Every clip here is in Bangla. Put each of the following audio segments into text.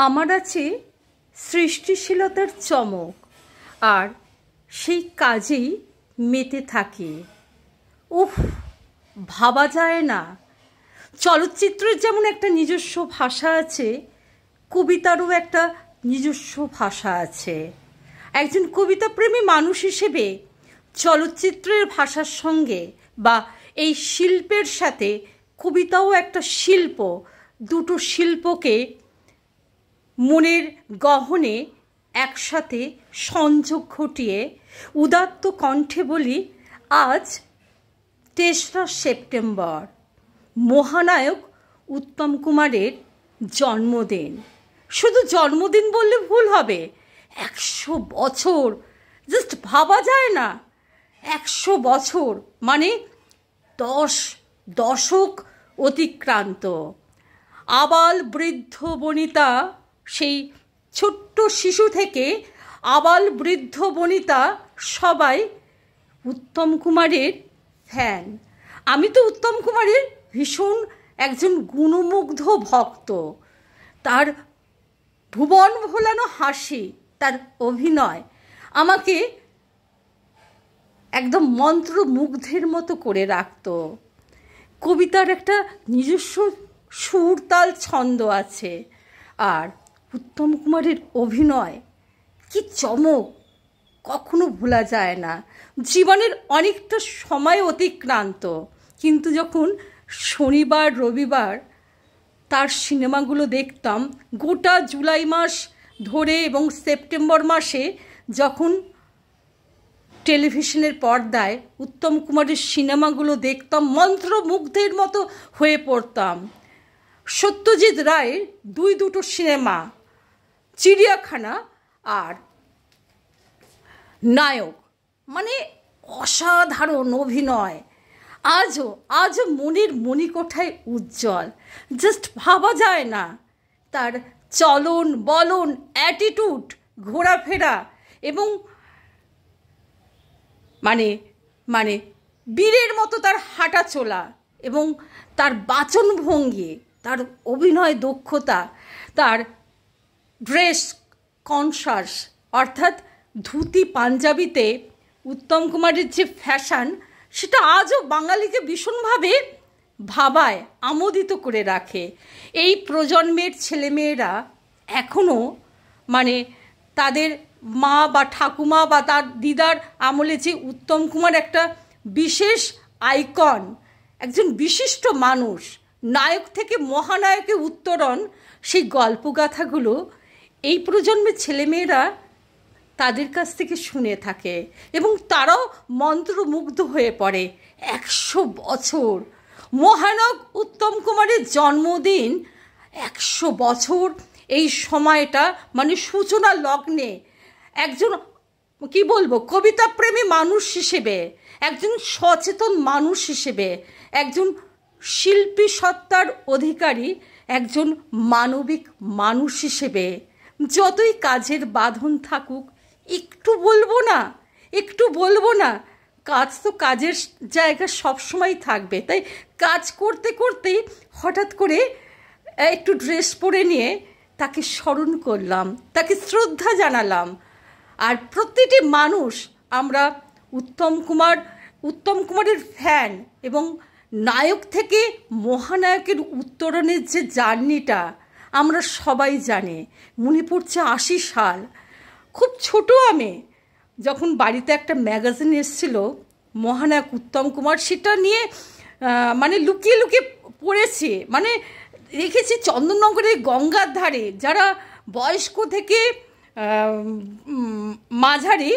আমার আছে সৃষ্টিশীলতার চমক, আর সেই কাজেই মেতে থাকি। উফ, ভাবা যায় না। চলচ্চিত্রের যেমন একটা নিজস্ব ভাষা আছে, কবিতারও একটা নিজস্ব ভাষা আছে। একজন কবিতাপ্রেমী মানুষ হিসেবে চলচ্চিত্রের ভাষার সঙ্গে বা এই শিল্পের সাথে কবিতাও একটা শিল্প, দুটো শিল্পকে মনের গহনে একসাথে সংযোগ ঘটিয়ে উদাত্ত কণ্ঠে বলি, আজ ৩রা সেপ্টেম্বর, মহানায়ক উত্তম কুমারের জন্মদিন। শুধু জন্মদিন বললে ভুল হবে, ১০০ বছর, জাস্ট ভাবা যায় না। ১০০ বছর মানে ১০ দশক অতিক্রান্ত। আবাল বৃদ্ধ বনিতা, সেই ছোট্ট শিশু থেকে আবাল বৃদ্ধ বনিতা সবাই উত্তম কুমারের ফ্যান। আমি তো উত্তম কুমারের ভীষণ একজন গুণমুগ্ধ ভক্ত। তার ভুবন ভোলানো হাসি, তার অভিনয় আমাকে একদম মন্ত্রমুগ্ধের মতো করে রাখত। কবিতার একটা নিজস্ব সুর, তাল, ছন্দ আছে। আর উত্তম কুমারের অভিনয় কি চমক, কখনো ভোলা যায় না। জীবনের অনেকটা সময় অতিক্রান্ত, কিন্তু যখন শনিবার রবিবার তার সিনেমাগুলো দেখতাম, গোটা জুলাই মাস ধরে এবং সেপ্টেম্বর মাসে যখন টেলিভিশনের পর্দায় উত্তম কুমারের সিনেমাগুলো দেখতাম, মন্ত্রমুগ্ধের মতো হয়ে পড়তাম। সত্যজিৎ রায়ের দুটো সিনেমা, চিড়িয়াখানা আর নায়ক, মানে অসাধারণ অভিনয়। আজও মনের মণিকোঠায় উজ্জ্বল। জাস্ট ভাবা যায় না। তার চলন বলন, অ্যাটিটিউড, ঘোরাফেরা এবং মানে বীরের মতো তার হাঁটা চলা এবং তার বাচনভঙ্গি, তার অভিনয় দক্ষতা, তার ড্রেস কনসাস, অর্থাৎ ধুতি পাঞ্জাবিতে উত্তম কুমারের যে ফ্যাশন, সেটা আজও বাঙালিকে ভীষণভাবে ভাবায়, আমোদিত করে রাখে। এই প্রজন্মের ছেলেমেয়েরা এখনও তাদের মা বা ঠাকুমা বা তার দিদার আমলে যে উত্তম কুমার একটা বিশেষ আইকন, একজন বিশিষ্ট মানুষ, নায়ক থেকে মহানায়কে উত্তরণ, সেই গল্পগাথাগুলো এই প্রজন্মের ছেলেমেয়েরা তাদের কাছ থেকে শুনে থাকে এবং তারাও মন্ত্রমুগ্ধ হয়ে পড়ে। ১০০ বছর, মহানায়ক উত্তম কুমারের জন্মদিন, ১০০ বছর। এই সময়টা সূচনা লগ্নে একজন কি বলবো, কবিতাপ্রেমী মানুষ হিসেবে, একজন সচেতন মানুষ হিসেবে, একজন শিল্পী সত্তার অধিকারী, একজন মানবিক মানুষ হিসেবে, যতই কাজের বাঁধন থাকুক, একটু বলবো না, কাজ তো কাজের জায়গা সবসময় থাকবে। তাই কাজ করতে করতেই হঠাৎ করে একটু ড্রেস পরে নিয়ে তাকে স্মরণ করলাম, তাকে শ্রদ্ধা জানালাম। আর প্রতিটি মানুষ আমরা উত্তম কুমারের ফ্যান, এবং নায়ক থেকে মহানায়কের উত্তরণের যে জার্নিটা আমরা সবাই জানি। মনে পড়ছে ৮০ সাল, খুব ছোট আমি, যখন বাড়িতে একটা ম্যাগাজিন এসেছিল মহানায়ক উত্তম কুমার, সেটা নিয়ে লুকিয়ে লুকিয়ে পড়েছি। দেখেছি চন্দননগরের গঙ্গার ধারে যারা বয়স্ক থেকে মাঝারি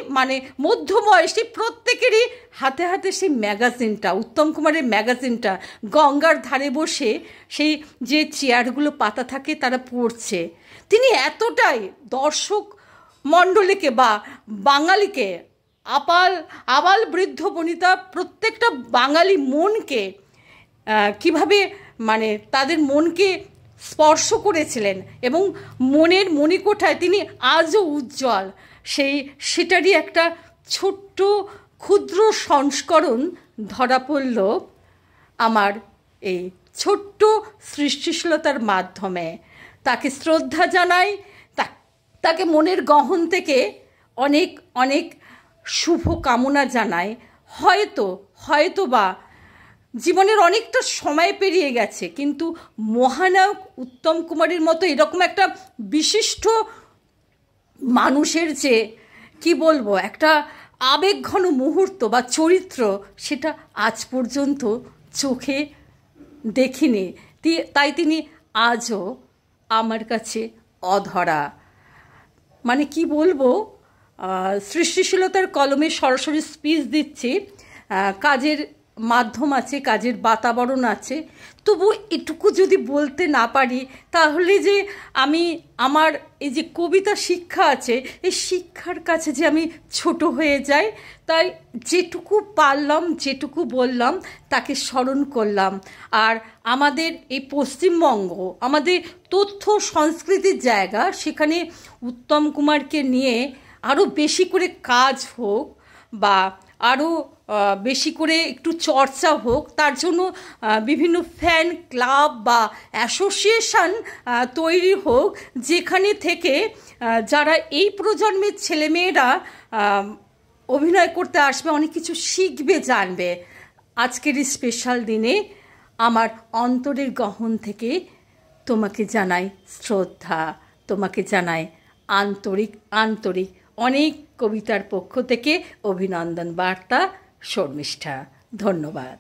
মধ্যবয়সী, প্রত্যেকেরই হাতে হাতে সেই ম্যাগাজিনটা, উত্তম কুমারের ম্যাগাজিনটা, গঙ্গার ধারে বসে সেই যে চেয়ারগুলো পাতা থাকে তারা পড়ছে। তিনি এতটাই দর্শক মণ্ডলীকে বা বাঙালিকে, আবাল বৃদ্ধ বনিতা, প্রত্যেকটা বাঙালি মনকে কিভাবে তাদের মনকে স্পর্শ করেছিলেন এবং মনের মণিকোঠায় তিনি আজও উজ্জ্বল। সেটারই একটা ছোট্ট ক্ষুদ্র সংস্করণ ধরা পড়ল আমার এই ছোট্ট সৃষ্টিশীলতার মাধ্যমে। তাকে শ্রদ্ধা জানাই, তাকে মনের গহন থেকে অনেক অনেক শুভ কামনা জানাই। হয়তো বা জীবনের অনেকটা সময় পেরিয়ে গেছে, কিন্তু মহানায়ক উত্তম কুমারের মতো এরকম একটা বিশিষ্ট মানুষের যে কি বলবো একটা আবেগঘন মুহূর্ত বা চরিত্র, সেটা আজ পর্যন্ত চোখে দেখিনি। তাই তিনি আজও আমার কাছে অধরা। মানে কি বলবো, সৃষ্টিশীলতার কলমে সরাসরি স্পিচ দিচ্ছি, কাজের মাধ্যম আছে, কাজের বাতাবরণ আছে, তবু এটুকু যদি বলতে না পারি তাহলে যে আমার এই যে কবিতা শিক্ষা আছে, এই শিক্ষার কাছে যে আমি ছোট হয়ে যাই। তাই যেটুকু পারলাম, যেটুকু বললাম, তাকে স্মরণ করলাম। আর আমাদের এই পশ্চিমবঙ্গ আমাদের তথ্য সংস্কৃতির জায়গা, সেখানে উত্তম কুমারকে নিয়ে আরও বেশি করে কাজ হোক বা আরও বেশি করে একটু চর্চা হোক, তার জন্য বিভিন্ন ফ্যান ক্লাব বা অ্যাসোসিয়েশন তৈরি হোক, যেখানে থেকে যারা এই প্রজন্মের ছেলেমেয়েরা অভিনয় করতে আসবে অনেক কিছু শিখবে, জানবে। আজকের এই স্পেশাল দিনে আমার অন্তরের গহন থেকে তোমাকে জানাই শ্রদ্ধা, তোমাকে জানাই আন্তরিক অনেক কবিতার পক্ষ থেকে অভিনন্দন বার্তা। শর্মিষ্ঠা, ধন্যবাদ।